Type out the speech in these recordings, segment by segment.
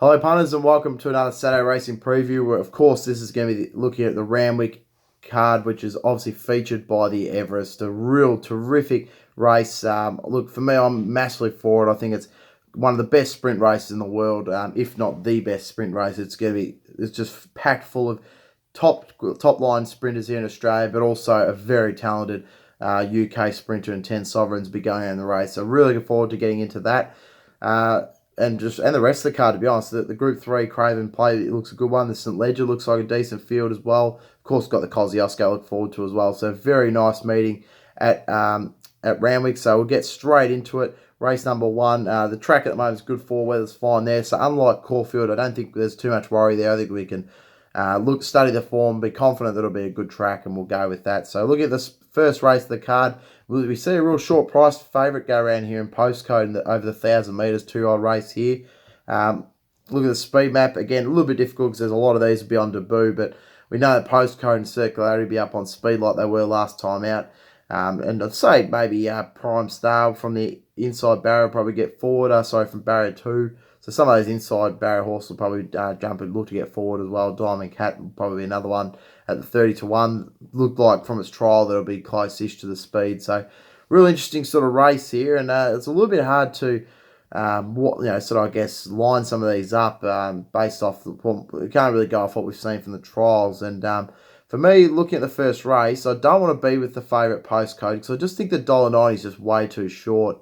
Hello punters and welcome to another Saturday racing preview where of course this is going to be looking at the Randwick card, which is obviously featured by the Everest. A real terrific race. Look, for me, I'm massively for it. I think it's one of the best sprint races in the world, if not the best sprint race. It's just packed full of top line sprinters here in Australia, but also a very talented UK sprinter and 10 sovereigns be going in the race. So really looking forward to getting into that. And the rest of the card, to be honest, the Group 3 Craven Play, it looks a good one. The St. Ledger looks like a decent field as well. Of course, got the Kosciuszko look forward to as well. So very nice meeting at Randwick. So we'll get straight into it. Race number 1. The track at the moment is good for weather's fine there. So unlike Caulfield, I don't think there's too much worry there. I think we can study the form, be confident that it'll be a good track, and we'll go with that. So look at this first race of the card. We see a real short price favourite go around here in postcode over the 1,000 metres, 2-year-old race here. Look at the speed map. Again, a little bit difficult because there's a lot of these will be on debut, but we know that postcode and circularity will be up on speed like they were last time out. And I'd say maybe Prime Star from the inside barrier will probably get forward, from barrier 2. So some of those inside barrier horses will probably jump and look to get forward as well. Diamond Cat will probably be another one at the 30-1. Looked like from its trial that it'll be close-ish to the speed. So real interesting sort of race here, and it's a little bit hard to line some of these up based off we can't really go off what we've seen from the trials. And for me, looking at the first race, I don't want to be with the favourite postcode because I just think the $1.90 is just way too short.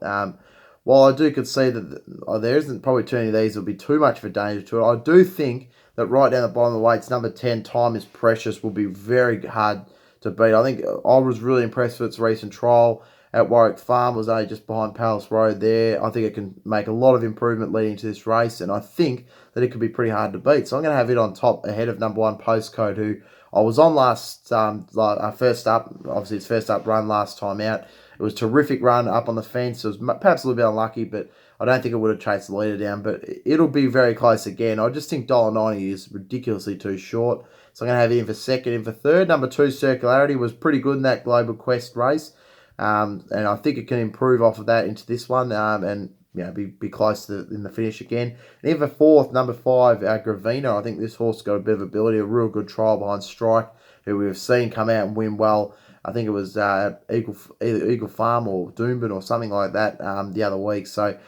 While I do concede that there isn't probably too many of these, will be too much of a danger to it, I do think that right down the bottom of the weights, number 10, Time is Precious, will be very hard to beat. I think I was really impressed with its recent trial at Warwick Farm. It was only just behind Palace Road there. I think it can make a lot of improvement leading to this race, and I think that it could be pretty hard to beat. So I'm going to have it on top ahead of number 1, Postcode, who I was on first up. Obviously, its first up run last time out. It was a terrific run up on the fence. It was perhaps a little bit unlucky, but I don't think it would have chased the leader down. But it'll be very close again. I just think $1.90 is ridiculously too short. So I'm going to have it in for second. In for third, number 2, Circularity, was pretty good in that Global Quest race. And I think it can improve off of that into this one and be close to in the finish again. And in for fourth, number 5, Gravina. I think this horse got a bit of ability, a real good trial behind Strike, who we've seen come out and win well. I think it was either Eagle Farm or Doomben or something like that the other week. So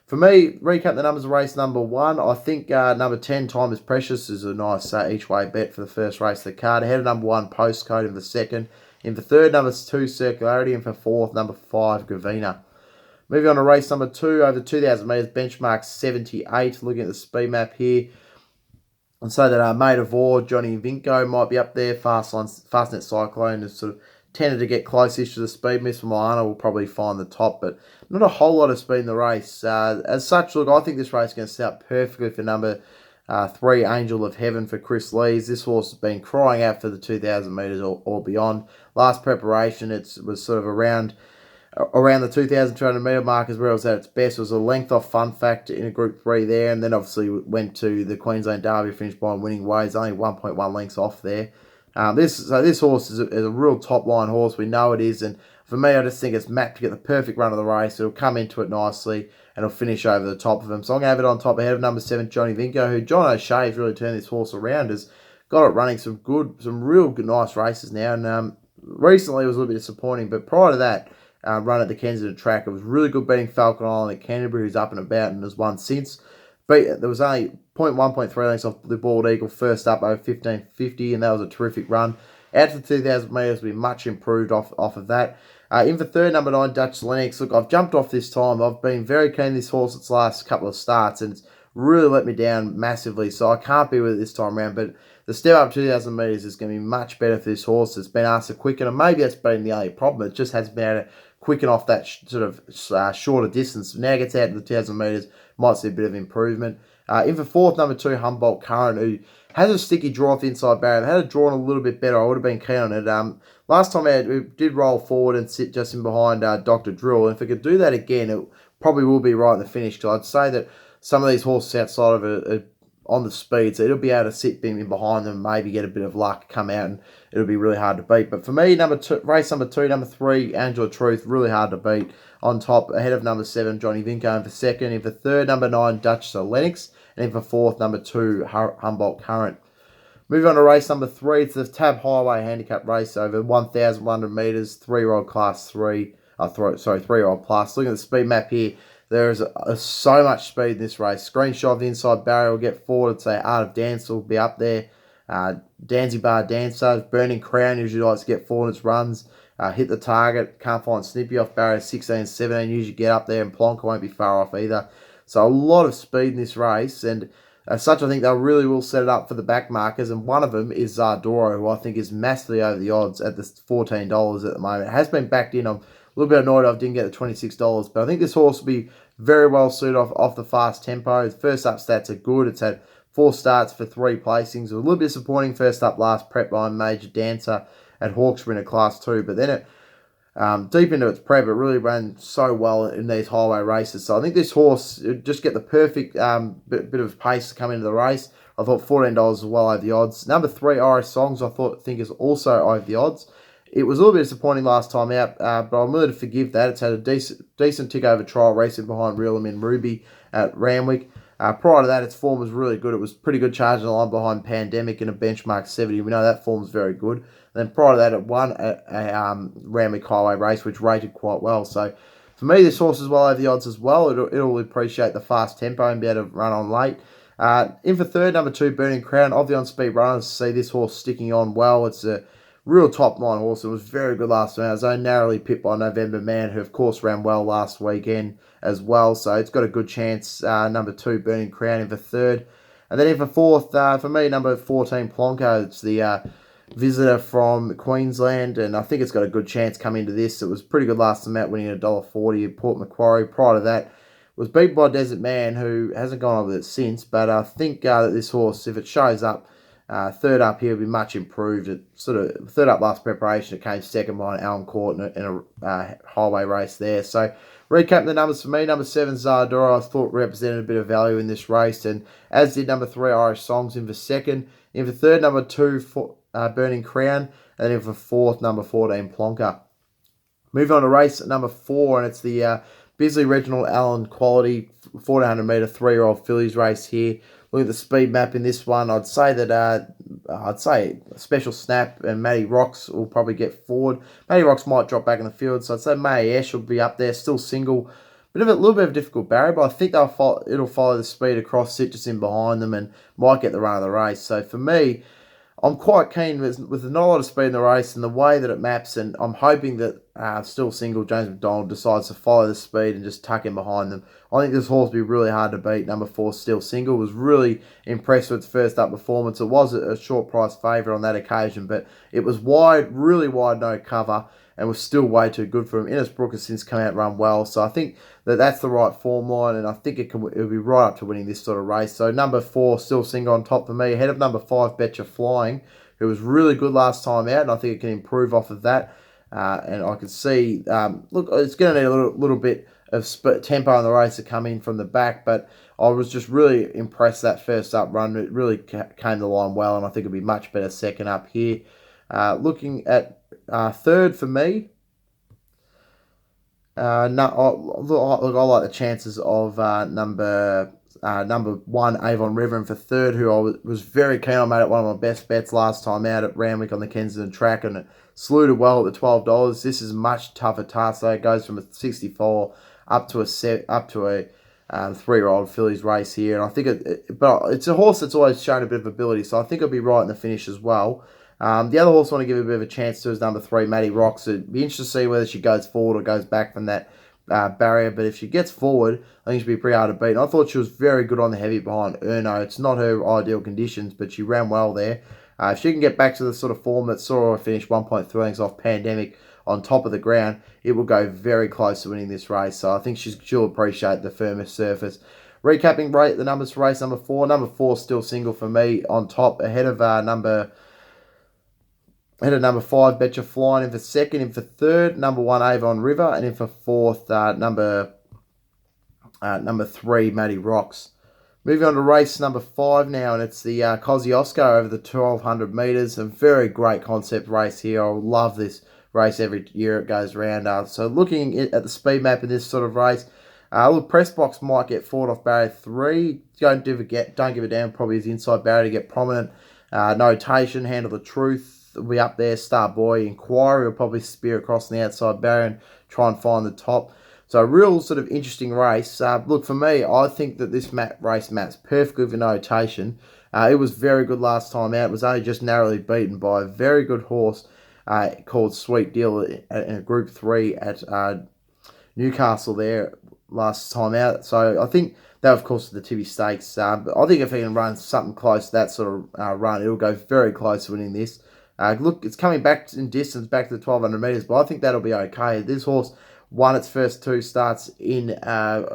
for me, recap the numbers of race number 1. I think number 10, Time is Precious, is a nice each-way bet for the first race of the card. Ahead of number 1, Postcode in the second. In for third, number 2, Circularity. And for fourth, number 5, Gravina. Moving on to race number 2, over 2,000 metres, benchmark 78. Looking at the speed map here. And so that Made of War, Johnny Vinco might be up there. Fastnet Cyclone is sort of tended to get close-ish to the speed. Miss Milana will probably find the top, but not a whole lot of speed in the race. As such, look, I think this race is going to set up perfectly for number 3, Angel of Heaven for Chris Lees. This horse has been crying out for the 2,000 metres or beyond. Last preparation, it was sort of around the 2,200 metre mark is where it was at its best. It was a length off Fun Fact in a Group 3 there, and then obviously went to the Queensland Derby, finished by winning ways, only 1.1 lengths off there. This horse is a real top-line horse. We know it is, and for me, I just think it's mapped to get the perfect run of the race. It'll come into it nicely, and it'll finish over the top of him. So I'm going to have it on top ahead of number 7, Johnny Vinco, who John O'Shea has really turned this horse around. Has got it running some real good, nice races now, and recently it was a little bit disappointing, but prior to that run at the Kensington track, it was really good beating Falcon Island at Canterbury, who's up and about and has won since. But there was only 0.1.3 lengths off the Bald Eagle first up over 1550, and that was a terrific run. Out to the 2,000 metres will be much improved off of that. In for third, number 9, Dutch Lennox. Look, I've jumped off this time. I've been very keen on this horse its last couple of starts, and it's really let me down massively, so I can't be with it this time around. But the step up 2,000 metres is going to be much better for this horse. It's been asked to quicken, and maybe that's been the only problem. It just hasn't been able to quicken off that sort of shorter distance. Now it gets out to the 2,000 metres, might see a bit of improvement. In for fourth, number 2, Humboldt Current, who has a sticky draw off the inside barrier. Had it drawn a little bit better, I would have been keen on it. Last time out, it did roll forward and sit just in behind Dr. Drill. And if it could do that again, it probably will be right in the finish. Because I'd say that some of these horses outside of it are on the speed, so it'll be able to sit in behind them, maybe get a bit of luck, come out, and it'll be really hard to beat. But for me, race number 2, number 3, Angel of Truth, really hard to beat. On top, ahead of number 7, Johnny Vinco, and for second. In for third, number 9, Dutch Lennox. And then for fourth, number 2, Humboldt Current. Moving on to race number 3, it's the Tab Highway Handicap race over 1,100 metres, 3-year-old class 3. 3-year-old plus. Looking at the speed map here, there is so much speed in this race. Screenshot of the inside barrier will get forward. I'd say Art of Dance will be up there. Danzibar Dancer, Burning Crown usually likes to get forward in its runs. Hit the target, can't find Snippy off barrier 16 and 17, usually get up there, and Plonker won't be far off either. So a lot of speed in this race, and as such, I think they really will set it up for the back markers, and one of them is Zardoro, who I think is massively over the odds at the $14 at the moment. It has been backed in. I'm a little bit annoyed I didn't get the $26, but I think this horse will be very well suited off the fast tempo. His first up stats are good. It's had 4 starts for 3 placings. A little bit disappointing first up last prep by Major Dancer at Hawkesbury in a class 2, but then it deep into its prep, it really ran so well in these highway races. So I think this horse just get the perfect bit of pace to come into the race. I thought $14 is well over the odds. Number 3, Irish Songs, I think is also over the odds. It was a little bit disappointing last time out, but I'm willing to forgive that. It's had a decent tick over trial racing behind Real and Ruby at Randwick. Prior to that, its form was really good. It was pretty good charging the line behind Pandemic in a benchmark 70. We know that form is very good. And then prior to that, it won a Randwick Highway race, which rated quite well. So for me, this horse is well over the odds as well. It'll appreciate the fast tempo and be able to run on late. In for third, number 2, Burning Crown. Of the on-speed runners, see this horse sticking on well. It's a real top-line horse. It was very good last time. It was only narrowly pipped by November Man, who, of course, ran well last weekend as well. So it's got a good chance. Number 2, Burning Crown, in for third. And then in for fourth, for me, number 14, Plonker. It's the visitor from Queensland, and I think it's got a good chance coming into this. It was pretty good last time out, winning $1.40 at Port Macquarie. Prior to that, was beat by Desert Man, who hasn't gone on with it since. But I think that this horse, if it shows up, third up here will be much improved. It sort of third up last preparation. It came second behind Alan Court in a highway race there. So recapping the numbers for me, number 7, Zardora, I thought represented a bit of value in this race, and as did number 3, Irish Songs, in for second. In for third, number 2, Burning Crown, and then in for fourth, number 14, Plonker. Moving on to race number 4, and it's the Bisley Regional Allen Quality 1400 metre 3-year-old fillies race here. Look at the speed map in this one. I'd say that Special Snap and Matty Rocks will probably get forward. Matty Rocks might drop back in the field, so I'd say May Ash will be up there, still single. A little bit of a difficult barrier, but I think it'll follow the speed across, sit just in behind them, and might get the run of the race. So for me, I'm quite keen with not a lot of speed in the race and the way that it maps, and I'm hoping that still single James McDonald decides to follow the speed and just tuck in behind them. I think this horse will be really hard to beat. Number 4, Still Single, was really impressed with its first up performance. It was a short price favourite on that occasion, but it was wide, really wide, no cover, and was still way too good for him. Innisbrook has since come out and run well, so I think that's the right form line, and I think it'll be right up to winning this sort of race. So number 4, Still Single, on top for me, ahead of number 5, Betcha Flying, who was really good last time out, and I think it can improve off of that. And I can see, look, it's going to need a little bit of tempo in the race to come in from the back, but I was just really impressed that first up run. It really came to the line well, and I think it'll be much better second up here. Looking at third for me, I like the chances of number 1, Avon River, and for third, who I was very keen on, made it one of my best bets last time out at Randwick on the Kensington track, and it saluted well at the $12. This is a much tougher task, though. It goes from a 64 up to a 3-year-old fillies race here, and I think but it's a horse that's always shown a bit of ability, so I think it'll be right in the finish as well. The other horse I want to give a bit of a chance to is number 3, Matty Rocks. It'd be interesting to see whether she goes forward or goes back from that barrier, but if she gets forward, I think she'll be pretty hard to beat. And I thought she was very good on the heavy behind Erno. It's not her ideal conditions, but she ran well there. If she can get back to the sort of form that saw her finish 1.3 lengths off Pandemic on top of the ground, it will go very close to winning this race. So I think she'll appreciate the firmest surface. Recapping the numbers for race number 4. Number 4, Still Single for me on top, ahead of number 5, Betcha Flying, in for second. In for third, number 1, Avon River, and in for fourth, number 3, Matty Rocks. Moving on to race number 5 now, and it's the Kosciuszko over the 1,200 metres. A very great concept race here. I love this race every year it goes around. So looking at the speed map in this sort of race, look, Press Box might get forward off barrier 3. don't give a damn. Probably his inside barrier to get prominent. Notation, Handle the Truth will be up there. Star Boy, Inquiry will probably spear across the outside barrier and try and find the top. So a real sort of interesting race. Look, for me, I think that this race maps perfectly for notation. It was very good last time out. It was only just narrowly beaten by a very good horse called Sweet Deal in Group 3 at Newcastle there last time out. So I think that, of course, is the Tibby Stakes. But I think if he can run something close to that sort of run, it'll go very close to winning this. Look, it's coming back in distance, back to the 1,200 metres, but I think that'll be okay. This horse won its first 2 starts in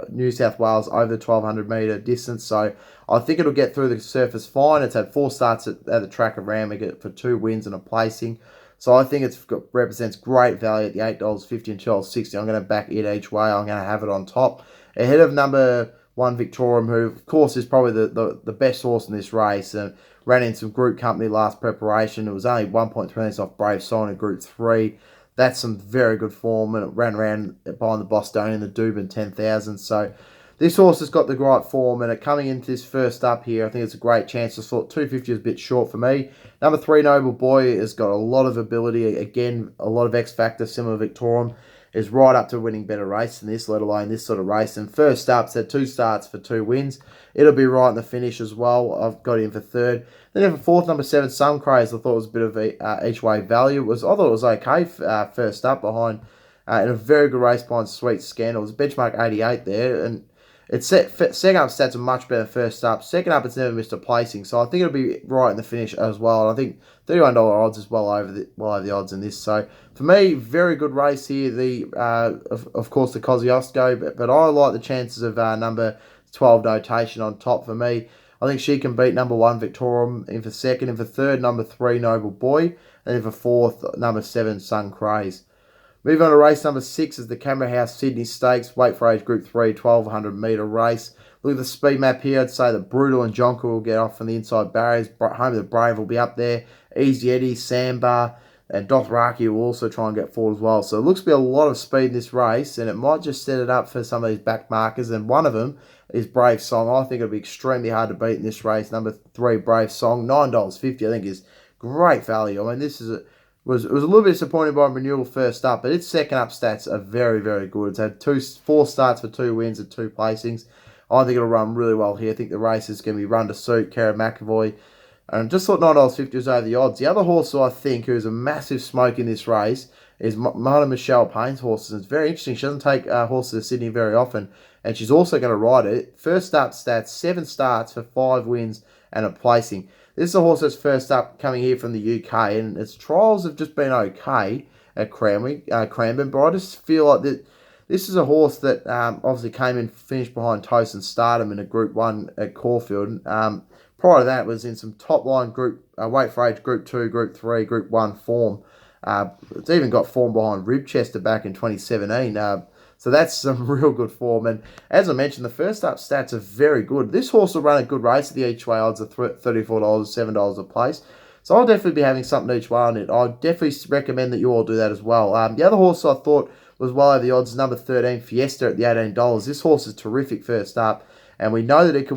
New South Wales over the 1,200 metre distance, so I think it'll get through the surface fine. It's had 4 starts at the track of Randwick for 2 wins and a placing, so I think it represents great value at the $8.50 and $12.60. I'm going to back it each way. I'm going to have it on top. Ahead of number 1 Victorium, who, of course, is probably the best horse in this race, and ran in some group company last preparation. It was only 1.3 minutes off Brave Song in Group 3. That's some very good form, and it ran around behind the Bostonian, the Dubin 10,000. So this horse has got the right form, and coming into this first up here, I think it's a great chance. I thought 250 is a bit short for me. Number 3, Noble Boy, has got a lot of ability. Again, a lot of X factor, similar to Victorium. Is right up to winning better race than this, let alone this sort of race. And first up's had 2 starts for 2 wins. It'll be right in the finish as well. I've got him for 3rd. Then for 4th, number 7, Some Craze. I thought it was a bit of each way value. I thought it was okay first up behind in a very good race behind Sweet Scandal. It was benchmark 88 there, and it's second up stats are much better first up. Second up, it's never missed a placing, so I think it'll be right in the finish as well. And I think $31 odds is well over the odds in this. So for me, very good race here. The of course the Kosciuszko, but I like the chances of number 12 Notation on top for me. I think she can beat number 1 Victorium in for 2nd, and for 3rd, number 3 Noble Boy, and in for 4th, number 7 Sun Craze. Moving on to race number 6 is the Camera House Sydney Stakes, weight for age Group 3, 1,200 metre race. Look at the speed map here. I'd say that Brutal and Jonker will get off from the inside barriers. Home of the Brave will be up there. Easy Eddie, Sandbar, and Dothraki will also try and get forward as well. So it looks to be a lot of speed in this race, and it might just set it up for some of these back markers, and one of them is Brave Song. I think it'll be extremely hard to beat in this race. Number 3, Brave Song, $9.50, I think is great value. I mean, this is it was a little bit disappointing by Renewal first up, but its second up stats are very, very good. It's had 4 starts for 2 wins and 2 placings. I think it'll run really well here. I think the race is going to be run to suit Kara McAvoy. And just thought $9.50 was over the odds. The other horse who I think who is a massive smoke in this race is Marta Michelle Payne's horses. And it's very interesting. She doesn't take horses to Sydney very often, and she's also going to ride it. First up stats, 7 starts for 5 wins and a placing. This is a horse that's first up coming here from the UK, and its trials have just been okay at Cranbourne, but I just feel like that this is a horse that obviously came in finished behind Toast and Stardom in a Group 1 at Caulfield. Prior to that, was in some top-line group weight for age Group 2, Group 3, Group 1 form. It's even got form behind Ribchester back in 2017. So that's some real good form. And as I mentioned, the first up stats are very good. This horse will run a good race at the each way odds of $34, $7 a place. So I'll definitely be having something each way on it. I definitely recommend that you all do that as well. The other horse I thought was well over the odds is number 13, Fiesta at the $18. This horse is terrific first up. And we know that it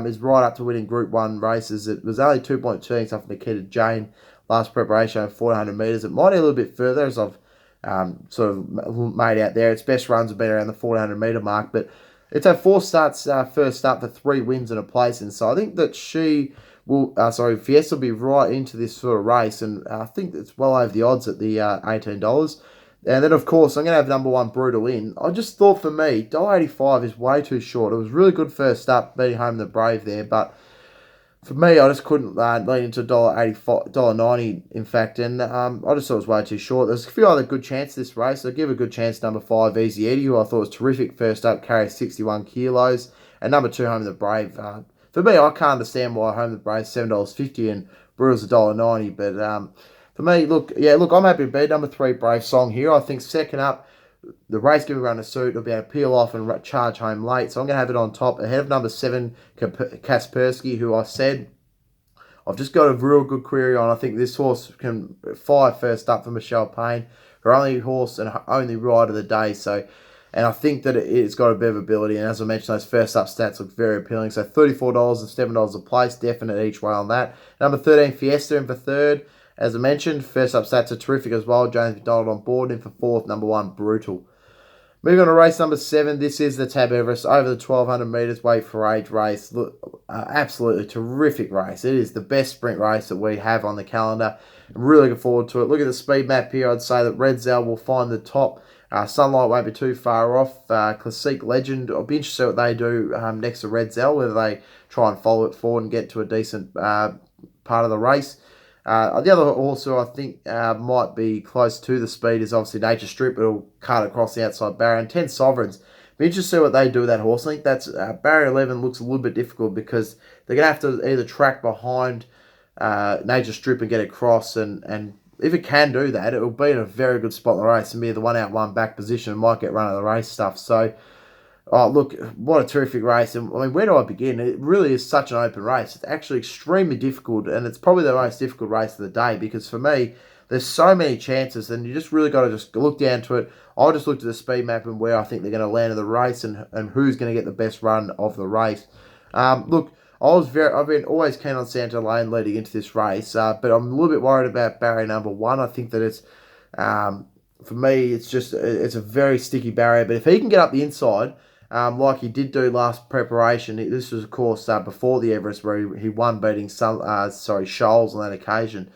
is right up to winning Group 1 races. It was only 2.2 off Nikita Jane last preparation of 400 metres. It might be a little bit further, as I've sort of made out there. Its best runs have been around the 400 metre mark. But it's had 4 starts first up for 3 wins and a place. And so I think that Fiesta will be right into this sort of race. And I think it's well over the odds at the $18. And then, of course, I'm going to have number 1, Brutal in. I just thought for me, $1.85 is way too short. It was really good first up, beating home the Brave there. But for me, I just couldn't lean into $1.90, in fact. And I just thought it was way too short. There's a few other good chances this race. I'll give a good chance number 5, Easy Eddie, who I thought was terrific first up, carries 61 kilos. And number 2, Home of the Brave. For me, I can't understand why Home of the Brave is $7.50 and Brutal's $1.90. But for me, I'm happy to be number 3, Brave Song here. I think second up, the race going to run a suit. It'll be able to peel off and charge home late. So I'm going to have it on top ahead of number 7, Kaspersky, who I said I've just got a real good query on. I think this horse can fire first up for Michelle Payne, her only horse and her only ride of the day. So And I think that it's got a bit of ability. And as I mentioned, those first up stats look very appealing. So $34 and $7 a place, definite each way on that. Number 13, Fiesta in for third. As I mentioned, first up stats are terrific as well. James McDonald on board in for fourth. Number 1, Brutal. Moving on to race number 7, this is the Tab Everest over the 1200 metres weight for age race. Look, absolutely terrific race. It is the best sprint race that we have on the calendar. I'm really looking forward to it. Look at the speed map here. I'd say that Red Zell will find the top. Sunlight won't be too far off. Classique Legend, I'll be interested what they do next to Red Zell, whether they try and follow it forward and get to a decent part of the race. The other also I think might be close to the speed is obviously Nature Strip. It'll cut across the outside barrier. And 10 Sovereigns. Be interested to see what they do with that horse. I think that's barrier 11 looks a little bit difficult because they're going to have to either track behind Nature Strip and get across. And if it can do that, it will be in a very good spot in the race and be the 1 out, 1 back position and might get run of the race stuff. So, oh, look, what a terrific race. And I mean, where do I begin? It really is such an open race. It's actually extremely difficult, and it's probably the most difficult race of the day because for me, there's so many chances, and you just really got to just look down to it. I'll just look at the speed map and where I think they're going to land in the race and who's going to get the best run of the race. Look, I've been always keen on Santa Lane leading into this race, but I'm a little bit worried about barrier number 1. I think that it's, for me, it's a very sticky barrier, but if he can get up the inside, like he did do last preparation. This was, of course, before the Everest, where he won beating Scholes on that occasion.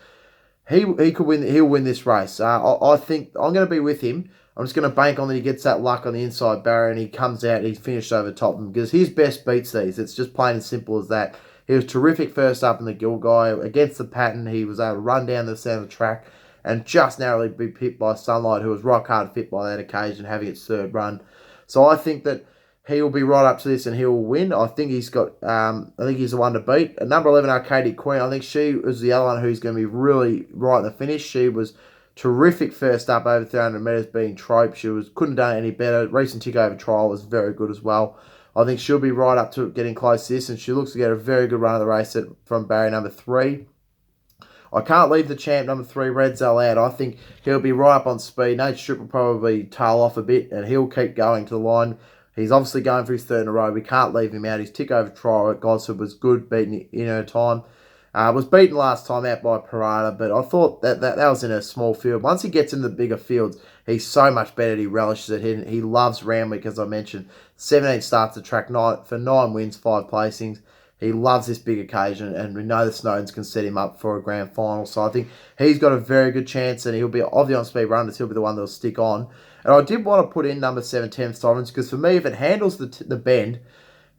He could win. He'll win this race. I think I'm going to be with him. I'm just going to bank on that he gets that luck on the inside barrier and he comes out and he's finished over top of him because his best beats these. It's just plain and simple as that. He was terrific first up in the Gilgai against the pattern. He was able to run down the centre of the track and just narrowly be pipped by Sunlight, who was rock hard fit by that occasion, having its third run. So I think that he will be right up to this and he will win. I think he's got, I think he's the one to beat. At number 11, Arcadia Queen, I think she was the other one who's going to be really right in the finish. She was terrific first up over 300 metres being Trope. She couldn't have done it any better. Recent tick over trial was very good as well. I think she'll be right up to getting close to this and she looks to get a very good run of the race from barrier number 3. I can't leave the champ number 3, Red Zell, out. I think he'll be right up on speed. Nature Strip will probably tail off a bit and he'll keep going to the line. He's obviously going for his third in a row. We can't leave him out. His tick over trial at Gosford was good, beaten in her time. Was beaten last time out by Parada, but I thought that was in a small field. Once he gets into the bigger fields, he's so much better. He relishes it. He loves Randwick, as I mentioned. 17 starts the track for 9 wins, 5 placings. He loves this big occasion, and we know the Snowdens can set him up for a grand final. So I think he's got a very good chance, and he'll be of the on-speed runners. He'll be the one that'll stick on. And I did want to put in number 7, 10 Sovereigns, because for me, if it handles the bend,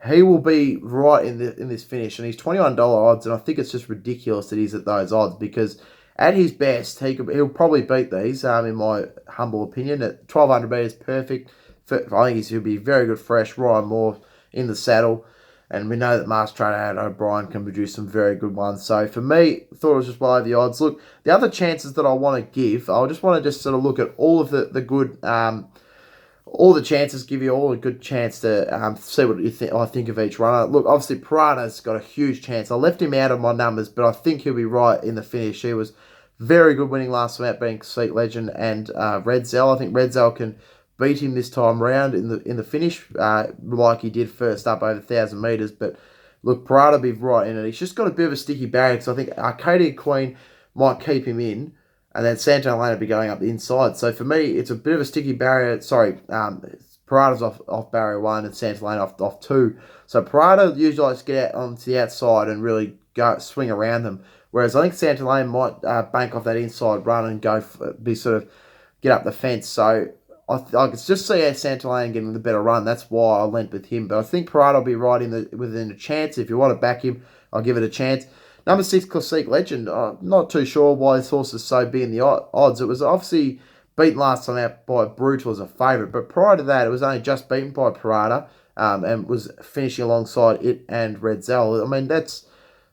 he will be right in this finish. And he's $21 odds, and I think it's just ridiculous that he's at those odds, because at his best, he'll probably beat these, in my humble opinion. At 1200 metres, perfect. I think he'll be very good fresh. Ryan Moore in the saddle. And we know that Mars Trader and O'Brien can produce some very good ones. So for me, thought it was just well over the odds. Look, the other chances that I want to give, I just want to just sort of look at all of the good, all the chances, give you all a good chance to see what you think. I think of each runner. Look, obviously Parada's got a huge chance. I left him out of my numbers, but I think he'll be right in the finish. He was very good winning last time out, being Classique Legend and Red Zell. I think Red Zell can beat him this time round in the finish, like he did first up over 1,000 metres. But look, Parada will be right in it. He's just got a bit of a sticky barrier, so I think Arcadia Queen might keep him in, and then Santa Elena will be going up the inside. So for me, it's a bit of a sticky barrier. Sorry, Parada's off barrier 1 and Santa Elena off 2. So Parada usually likes to get out onto the outside and really swing around them. Whereas I think Santa Elena might bank off that inside run and get up the fence. So I could just see Santillane getting the better run. That's why I went with him. But I think Parada will be right within a chance. If you want to back him, I'll give it a chance. Number 6, Classique Legend. I'm not too sure why this horse is so big in the odds. It was obviously beaten last time out by Brutal as a favourite. But prior to that, it was only just beaten by Parada and was finishing alongside it and Red Zell. I mean, that's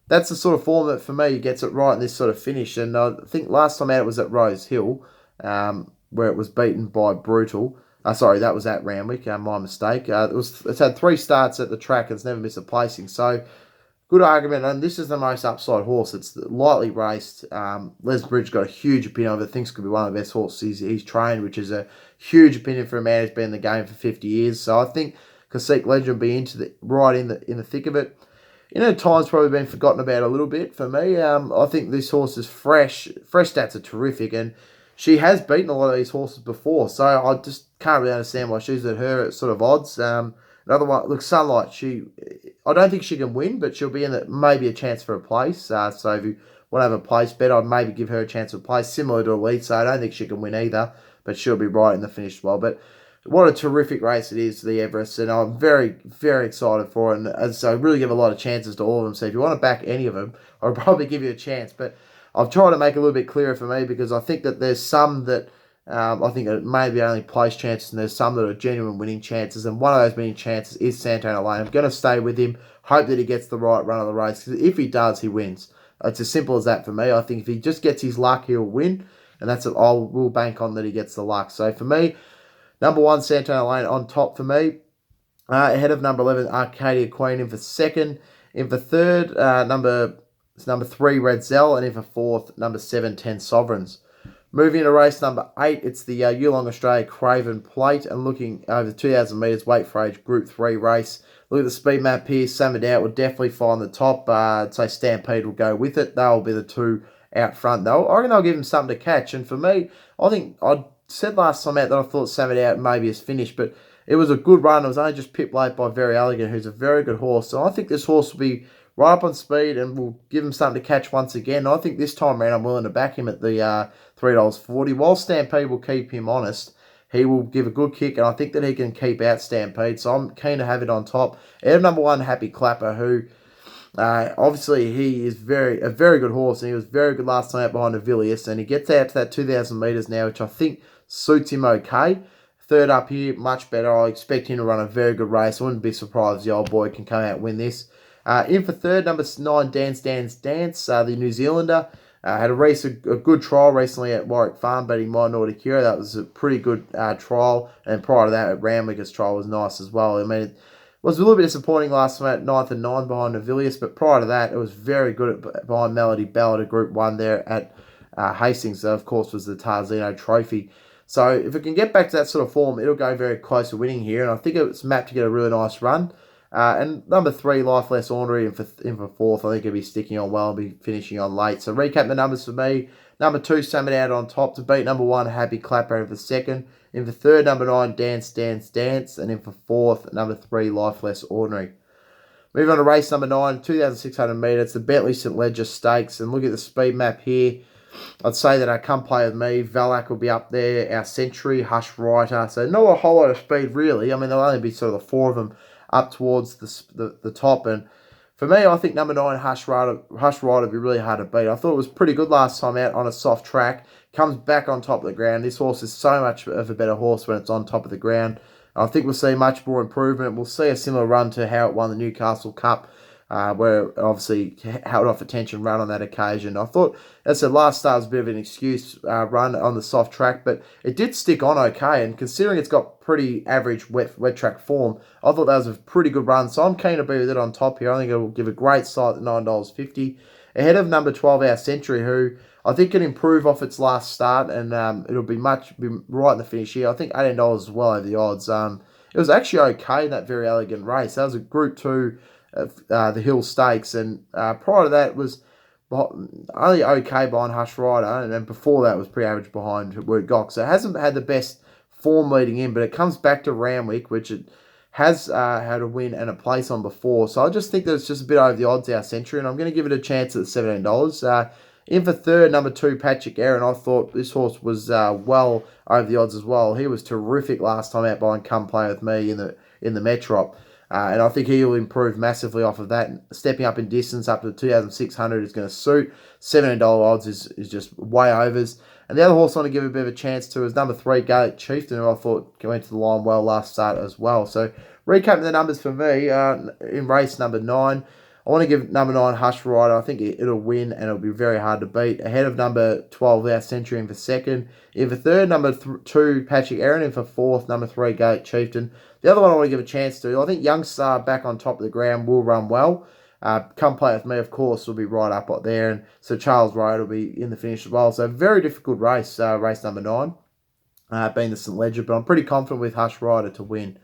the sort of form that, for me, gets it right in this sort of finish. And I think last time out it was at Rose Hill, where it was beaten by Brutal. Sorry, that was at Randwick, my mistake. It's had 3 starts at the track and it's never missed a placing. So good argument, and this is the most upside horse. It's lightly raced. Les Bridge got a huge opinion of it. Thinks could be one of the best horses he's trained, which is a huge opinion for a man who's been in the game for 50 years. So I think Cacique Legend will be right in the thick of it. Time's probably been forgotten about a little bit for me. I think this horse is fresh. Fresh stats are terrific, and she has beaten a lot of these horses before. So I just can't really understand why she's at her sort of odds. Another one, look, Sunlight. I don't think she can win, but she'll be in maybe a chance for a place. So if you want to have a place bet, I'd maybe give her a chance of a place, similar to Elite. So I don't think she can win either, but she'll be right in the finish as well. But what a terrific race it is, the Everest, and I'm very, very excited for it. And as I really give a lot of chances to all of them. So if you want to back any of them, I'll probably give you a chance. But I've tried to make it a little bit clearer for me because I think that there's some that I think it may be only place chances, and there's some that are genuine winning chances. And one of those winning chances is Santana Lane. I'm going to stay with him, hope that he gets the right run of the race. Because if he does, he wins. It's as simple as that for me. I think if he just gets his luck, he'll win. And that's it. We'll bank on that he gets the luck. So for me, number 1, Santana Lane on top for me. Ahead of number 11, Arcadia Queen. In for second. In for third, number 3, Red Zell. And in for fourth, number 7, 10 Sovereigns. Moving into race number 8, it's the Yulong Australia Craven Plate. And looking over 2,000 metres, weight for age, Group 3 race. Look at the speed map here. Summed Out will definitely find the top. I'd say Stampede will go with it. They'll be the two out front, though. I reckon they'll give him something to catch. And for me, I think I said last time out that I thought Summed Out maybe is finished, but it was a good run. It was only just pipped late by Very Elegant, who's a very good horse. So I think this horse will be right up on speed and will give him something to catch once again. I think this time around I'm willing to back him at the $3.40. While Stampede will keep him honest, he will give a good kick, and I think that he can keep out Stampede. So I'm keen to have it on top. And number 1, Happy Clapper, who obviously he is a very good horse, and he was very good last time out behind Avilius, and he gets out to that 2,000 metres now, which I think suits him okay. Third up here, much better. I expect him to run a very good race. I wouldn't be surprised if the old boy can come out and win this. In for third, number 9, Dance, the New Zealander. Had a good trial recently at Warwick Farm, beating Minority Cura. That was a pretty good trial. And prior to that, at Randwick, his trial was nice as well. I mean, it was a little bit disappointing last time at 9th and 9 behind Avilius, but prior to that, it was very good behind Melody Ballard, a Group 1 there at Hastings. Of course, was the Tarzino Trophy. So if it can get back to that sort of form, it'll go very close to winning here. And I think it's mapped to get a really nice run. And number 3, Life Less Ornery, in for fourth. I think he'll be sticking on well and be finishing on late. So recap the numbers for me. Number 2, Summoned Out on top to beat number 1, Happy Clapper, in for second. In for third, number 9, Dance. And in for fourth, number 3, Life Less Ordinary. Moving on to race number 9, 2,600 metres, the Bentley St Ledger Stakes. And look at the speed map here. I'd say that Come Play With Me, Valak will be up there, Our Century, Hush Writer. So not a whole lot of speed, really. I mean, there'll only be sort of the 4 of them up towards the top. And for me, I think number 9, Hush Rider, will be really hard to beat. I thought it was pretty good last time out on a soft track. Comes back on top of the ground. This horse is so much of a better horse when it's on top of the ground. I think we'll see much more improvement. We'll see a similar run to how it won the Newcastle Cup, where it obviously held off attention run on that occasion. I thought, as I said, last start was a bit of an excuse run on the soft track, but it did stick on okay, and considering it's got pretty average wet track form, I thought that was a pretty good run, so I'm keen to be with it on top here. I think it will give a great sight at $9.50. Ahead of number 12, Our Century, who I think can improve off its last start, and it'll be right in the finish here. I think $18 as well over the odds. It was actually okay in that Very Elegant race. That was a Group 2 the Hill Stakes, and prior to that was only okay behind Hush Rider, and then before that was pretty average behind Word Gok. So it hasn't had the best form leading in, but it comes back to Randwick, which it has had a win and a place on before. So I just think that it's just a bit over the odds, Our Century, and I'm going to give it a chance at $17. In for third, number 2, Patrick Aaron. I thought this horse was well over the odds as well. He was terrific last time out behind Come Play With Me in the Metrop. And I think he will improve massively off of that. Stepping up in distance up to 2,600 is going to suit. $17 odds is just way overs. And the other horse I want to give a bit of a chance to is number 3, Gaelic Chieftain, who I thought went to the line well last start as well. So recapping the numbers for me, in race number 9, I want to give number 9, Hush Rider. I think it'll win and it'll be very hard to beat. Ahead of number 12, Our Century, in for second. In for third, number 2, Patrick Aaron. In for fourth, number 3, Gaelic Chieftain. The other one I want to give a chance to, I think Young Star back on top of the ground will run well. Come Play With Me, of course, will be right up there, and Sir Charles Road will be in the finish as well. So very difficult race, race number 9, being the St. Ledger, but I'm pretty confident with Hush Rider to win.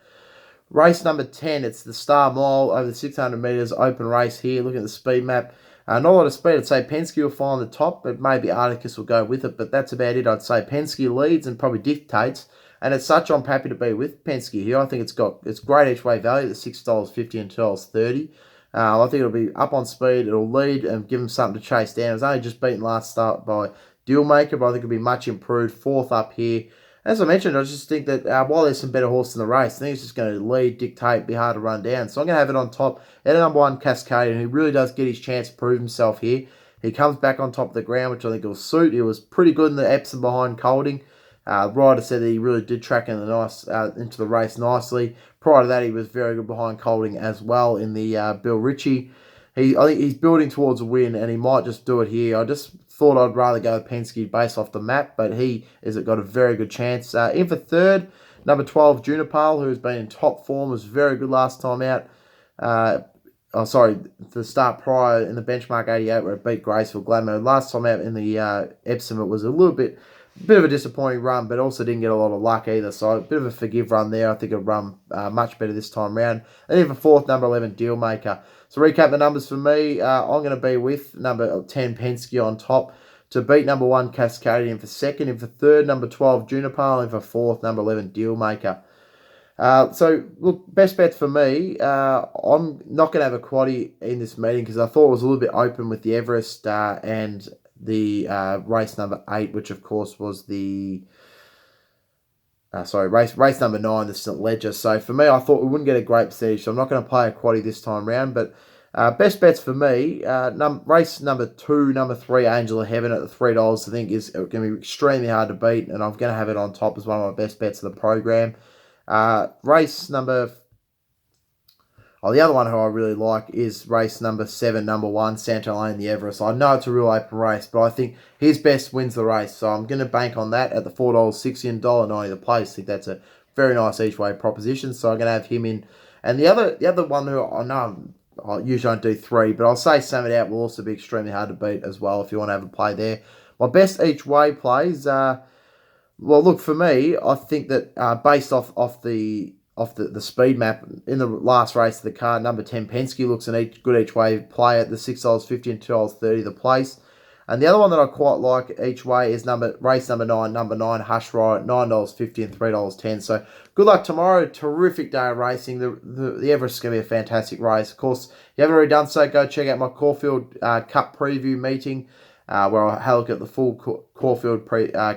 Race number 10, it's the Star Mile over the 600 metres, open race here. Looking at the speed map, not a lot of speed. I'd say Penske will find the top, but maybe Articus will go with it, but that's about it. I'd say Penske leads and probably dictates, and as such, I'm happy to be with Penske here. I think it's great each way value at $6.50 and $2.30. I think it'll be up on speed, it'll lead and give them something to chase down. It was only just beaten last start by Dealmaker, but I think it'll be much improved. 4th up here. As I mentioned, I just think that while there's some better horses in the race, I think it's just going to lead, dictate, be hard to run down. So I'm going to have it on top at number 1, Cascadian, who really does get his chance to prove himself here. He comes back on top of the ground, which I think will suit. He was pretty good in the Epsom behind Colding. Ryder said that he really did track into the race nicely. Prior to that, he was very good behind Colding as well in the Bill Ritchie. I think he's building towards a win, and he might just do it here. I just thought I'd rather go with Penske based off the map, but he has got a very good chance. In for 3rd, number 12, Juniper, who has been in top form, was very good last time out. The start prior in the benchmark 88 where it beat Graceful Glamour. Last time out in the Epsom, it was a bit of a disappointing run, but also didn't get a lot of luck either. So a bit of a forgive run there. I think it'll run much better this time round. And even 4th, number 11, Dealmaker. So recap the numbers for me. I'm going to be with number 10, Penske on top to beat number 1, Cascadian for 2nd. And for 3rd, number 12, Juniper. And for 4th, number 11, Dealmaker. So, look, best bet for me, I'm not going to have a quaddie in this meeting because I thought it was a little bit open with the Everest and the race number 8, which of course was the race number 9, the St. Ledger. So for me, I thought we wouldn't get a great percentage, so I'm not going to play a quaddie this time round. But best bets for me, race number 2, number 3, Angel of Heaven at the $3, I think is going to be extremely hard to beat, and I'm going to have it on top as one of my best bets of the program. Race number... the other one who I really like is race number 7, number 1, Santa Lane, the Everest. I know it's a real open race, but I think his best wins the race. So I'm going to bank on that at the $4.60 and $1.90 the place. I think that's a very nice each way proposition. So I'm going to have him in. And the other one who I know I usually don't do 3, but I'll say Sum It Out will also be extremely hard to beat as well if you want to have a play there. My best each way plays, well, look, for me, I think that based off the speed map in the last race of the card, number 10 Penske looks an good each way play at the $6.50 and $2.30 the place. And the other one that I quite like each way is race number 9, number 9 Hush Rider at $9.50 and $3.10. So good luck tomorrow. Terrific day of racing. The Everest is going to be a fantastic race. Of course, if you haven't already done so, go check out my Caulfield Cup preview meeting where I'll have a look at the full Caulfield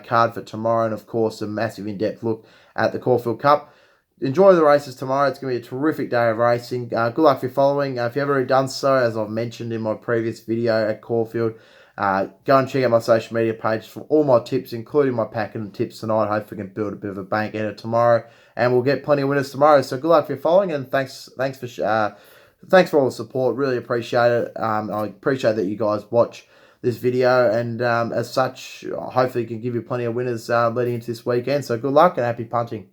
card for tomorrow, and of course a massive in-depth look at the Caulfield Cup. Enjoy the races tomorrow. It's going to be a terrific day of racing. Good luck for your following. If you haven't already done so, as I've mentioned in my previous video at Caulfield, go and check out my social media pages for all my tips, including my packet and tips tonight. Hopefully we can build a bit of a bank out of tomorrow, and we'll get plenty of winners tomorrow. So good luck for your following, and thanks for all the support. Really appreciate it. I appreciate that you guys watch this video, and as such, hopefully can give you plenty of winners leading into this weekend. So good luck and happy punting.